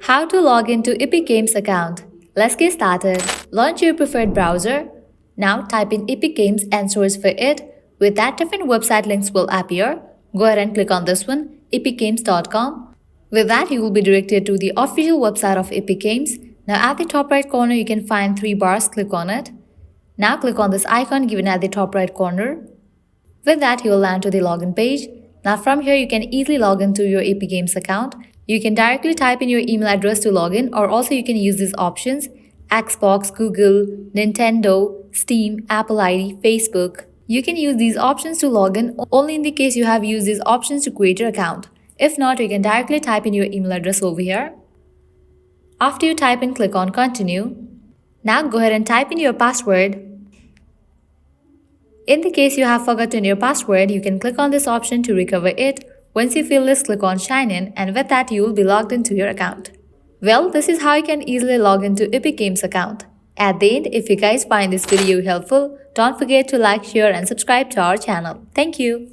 How to log into Epic Games account. Let's get started. Launch your preferred browser. Now type in Epic Games and search for it. With that, different website links will appear. Go ahead and click on this one, epicgames.com. With that, you will be directed to the official website of Epic Games. Now at the top right corner, you can find 3 bars. Click on it. Now click on this icon given at the top right corner. With that, you will land to the login page. Now from here, you can easily log into your Epic Games account. You can directly type in your email address to log in, or also you can use these options: Xbox, Google, Nintendo, Steam, Apple ID, Facebook. You can use these options to log in only in the case you have used these options to create your account. If not, you can directly type in your email address over here. After you type in, click on continue. Now go ahead and type in your password. In the case you have forgotten your password, you can click on this option to recover it. Once you feel this, click on sign in, and with that you will be logged into your account. Well, this is how you can easily log into Epic Games account. At the end, if you guys find this video helpful, don't forget to like, share and subscribe to our channel. Thank you.